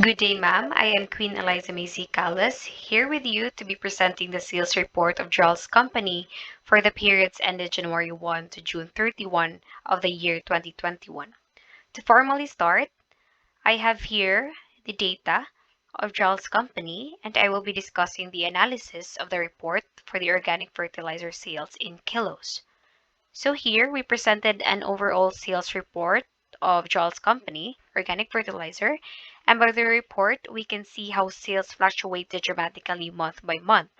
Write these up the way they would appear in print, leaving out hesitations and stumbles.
Good day, ma'am. I am Queen Eliza Macy Callas, here with you to be presenting the sales report of Jarls Company for the periods ended January 1 to June 31 of the year 2021. To formally start, I have here the data of Jarls Company, and I will be discussing the analysis of the report for the organic fertilizer sales in kilos. So here we presented an overall sales report of Jarls Company, organic fertilizer, and by the report we can see how sales fluctuated dramatically month by month,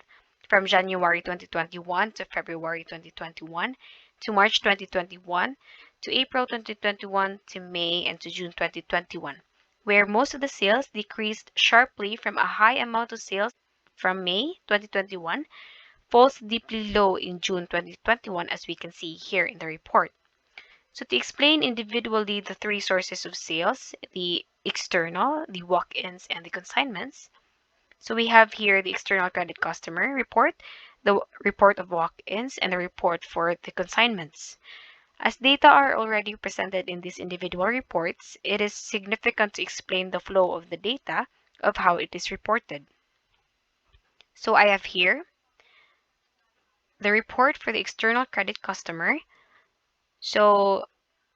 from January 2021 to February 2021 to March 2021 to April 2021 to May and to June 2021, where most of the sales decreased sharply from a high amount of sales from May 2021 falls deeply low in June 2021, as we can see here in the report. So to explain individually the three sources of sales, the external, the walk-ins, and the consignments. So we have here the external credit customer report, the report of walk-ins, and the report for the consignments. As data are already presented in these individual reports, it is significant to explain the flow of the data of how it is reported. So I have here the report for the external credit customer. So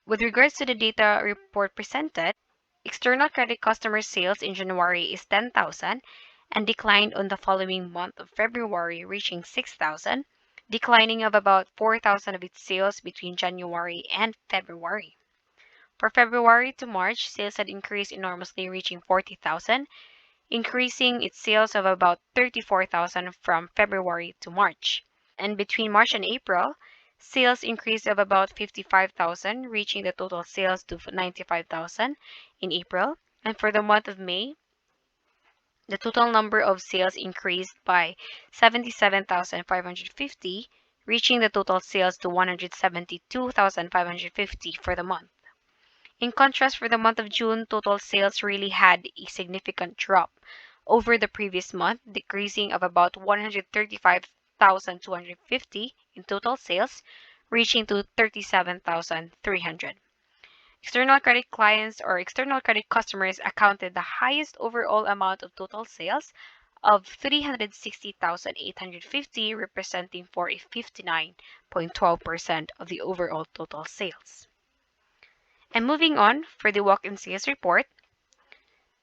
with regards to the data report presented, external credit customer sales in January is 10,000 and declined on the following month of February, reaching 6,000, declining of about 4,000 of its sales between January and February. For February to March, sales had increased enormously, reaching 40,000, increasing its sales of about 34,000 from February to March. And between March and April, sales increased of about 55,000, reaching the total sales to 95,000 in April. And for the month of May, the total number of sales increased by 77,550, reaching the total sales to 172,550 for the month. In contrast, for the month of June, total sales really had a significant drop over the previous month, decreasing of about 135,250 in total sales, reaching to 37,300. External credit clients or external credit customers accounted the highest overall amount of total sales of 360,850, representing for a 59.12% of the overall total sales. And moving on for the walk-in sales report,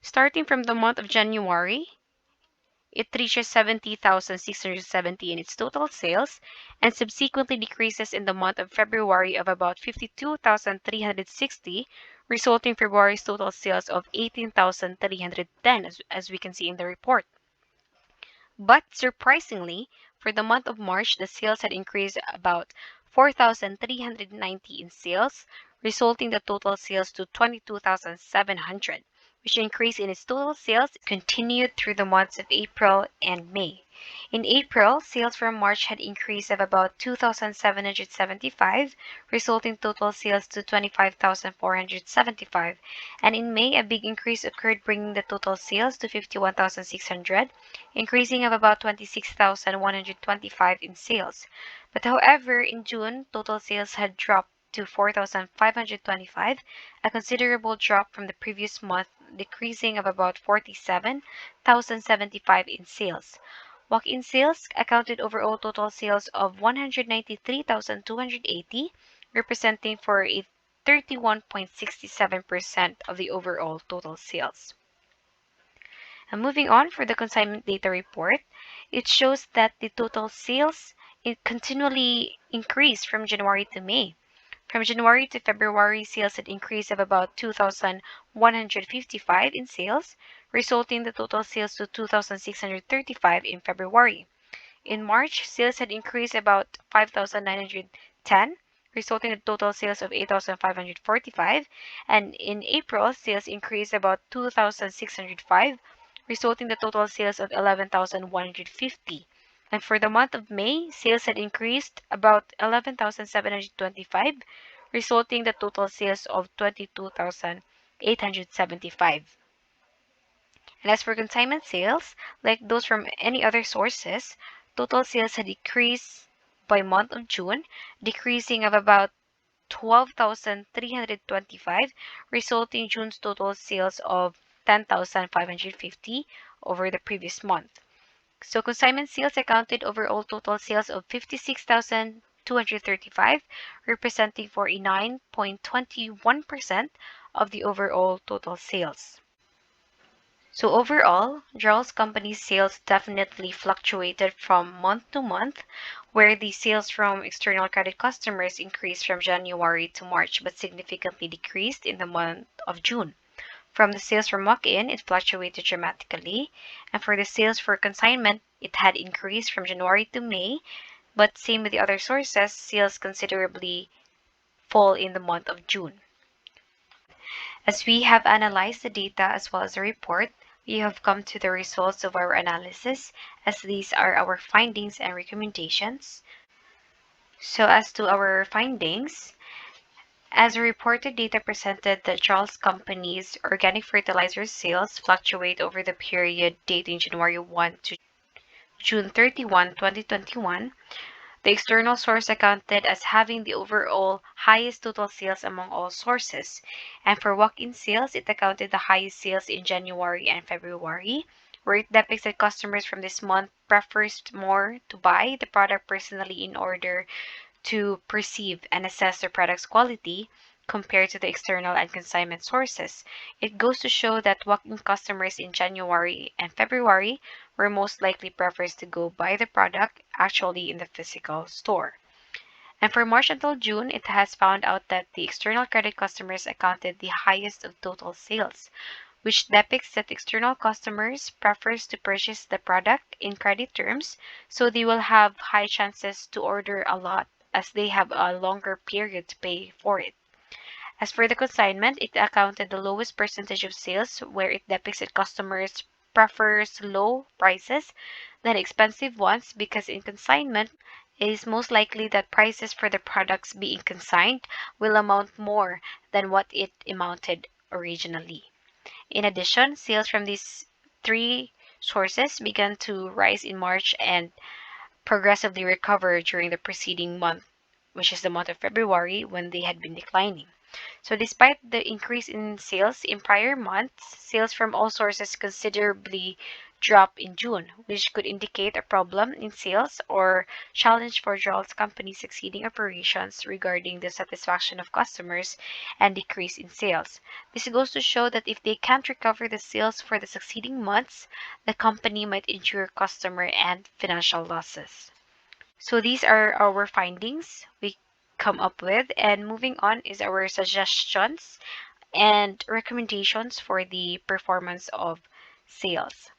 starting from the month of January, it reaches 70,670 in its total sales and subsequently decreases in the month of February of about 52,360, resulting February's total sales of 18,310 as we can see in the report. But surprisingly, for the month of March, the sales had increased about 4,390 in sales, resulting the total sales to 22,700, which increase in its total sales continued through the months of April and May. In April, sales from March had increased of about 2,775, resulting total sales to 25,475. And in May, a big increase occurred, bringing the total sales to 51,600, increasing of about 26,125 in sales. But however, in June, total sales had dropped to 4,525, a considerable drop from the previous month, decreasing of about 47,075 in sales. Walk-in sales accounted overall total sales of 193,280, representing for a 31.67% of the overall total sales. And moving on for the consignment data report, it shows that the total sales continually increased from January to May. From January to February, sales had increased of about 2,155 in sales, resulting the total sales to 2,635 in February. In March, sales had increased about 5,910, resulting in total sales of 8,545, and in April, sales increased about 2,605, resulting in the total sales of 11,150. And for the month of May, sales had increased about 11,725, resulting in the total sales of 22,875. And as for consignment sales, like those from any other sources, total sales had decreased by month of June, decreasing of about 12,325, resulting in June's total sales of 10,550 over the previous month. So consignment sales accounted overall total sales of 56,235, representing 49.21% of the overall total sales. So overall, Jarls company's sales definitely fluctuated from month to month, where the sales from external credit customers increased from January to March but significantly decreased in the month of June. From the sales from walk-in, it fluctuated dramatically, and for the sales for consignment, it had increased from January to May, but same with the other sources, sales considerably fall in the month of June. As we have analyzed the data as well as the report, we have come to the results of our analysis, as these are our findings and recommendations. So as to our findings, as the reported data presented, the Jarls company's organic fertilizer sales fluctuate over the period dating January 1 to June 31, 2021. The external source accounted as having the overall highest total sales among all sources. And for walk-in sales, it accounted the highest sales in January and February, where it depicts that customers from this month prefers more to buy the product personally in order to perceive and assess the product's quality compared to the external and consignment sources. It goes to show that walk-in customers in January and February were most likely prefers to go buy the product actually in the physical store. And for March until June, it has found out that the external credit customers accounted the highest of total sales, which depicts that external customers prefers to purchase the product in credit terms, so they will have high chances to order a lot as they have a longer period to pay for it. As for the consignment, it accounted the lowest percentage of sales, where it depicts that customers prefers low prices than expensive ones, because in consignment, it is most likely that prices for the products being consigned will amount more than what it amounted originally. In addition, sales from these three sources began to rise in March and progressively recover during the preceding month, which is the month of February, when they had been declining. So despite the increase in sales in prior months, sales from all sources considerably dropped in June, which could indicate a problem in sales or challenge for Jarls company's succeeding operations regarding the satisfaction of customers and decrease in sales. This goes to show that if they can't recover the sales for the succeeding months, the company might incur customer and financial losses. So these are our findings we come up with, and moving on is our suggestions and recommendations for the performance of sales.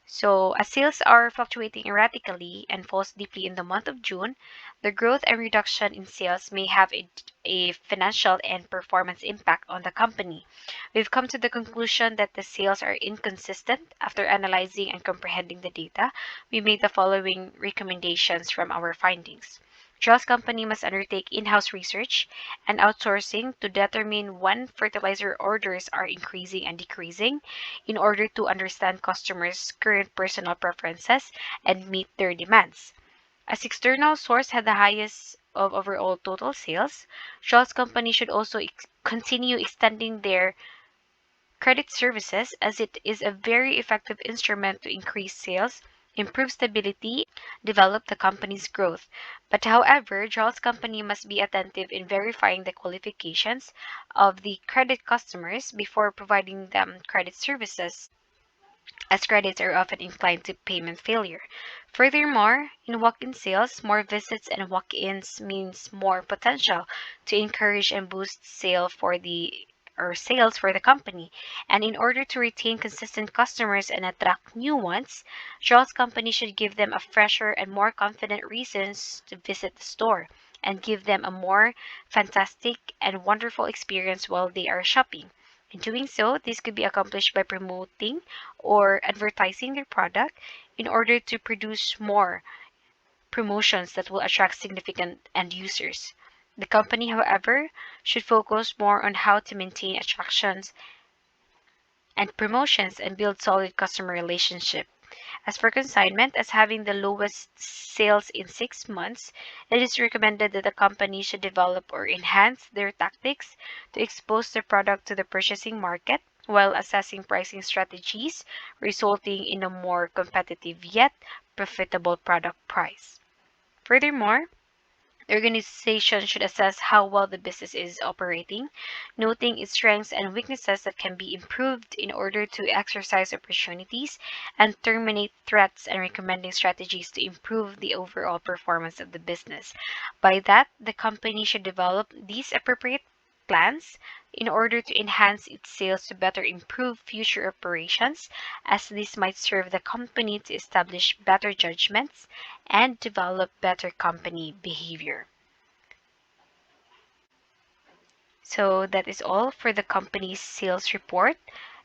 So, as sales are fluctuating erratically and falls deeply in the month of June, the growth and reduction in sales may have a financial and performance impact on the company. We've come to the conclusion that the sales are inconsistent. After analyzing and comprehending the data, we made the following recommendations from our findings. Jarls company must undertake in-house research and outsourcing to determine when fertilizer orders are increasing and decreasing in order to understand customers' current personal preferences and meet their demands. As external source had the highest of overall total sales, Jarls company should also continue extending their credit services, as it is a very effective instrument to increase sales, improve stability, develop the company's growth. But however, Jarls company must be attentive in verifying the qualifications of the credit customers before providing them credit services, as credits are often inclined to payment failure. Furthermore, in walk-in sales, more visits and walk-ins means more potential to encourage and boost sales for the company. And in order to retain consistent customers and attract new ones, Charles company should give them a fresher and more confident reasons to visit the store and give them a more fantastic and wonderful experience while they are shopping. In doing so, this could be accomplished by promoting or advertising their product in order to produce more promotions that will attract significant end users. The company, however, should focus more on how to maintain attractions and promotions and build solid customer relationship. As for consignment, as having the lowest sales in 6 months, it is recommended that the company should develop or enhance their tactics to expose their product to the purchasing market. while assessing pricing strategies, resulting in a more competitive yet profitable product price. Furthermore, the organization should assess how well the business is operating, noting its strengths and weaknesses that can be improved in order to exercise opportunities and terminate threats, and recommending strategies to improve the overall performance of the business. By that, the company should develop these appropriate plans in order to enhance its sales to better improve future operations, as this might serve the company to establish better judgments and develop better company behavior. So that is all for the company's sales report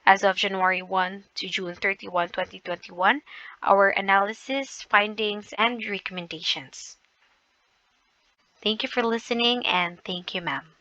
as of January 1 to June 31, 2021, our analysis, findings, and recommendations. Thank you for listening, and thank you, ma'am.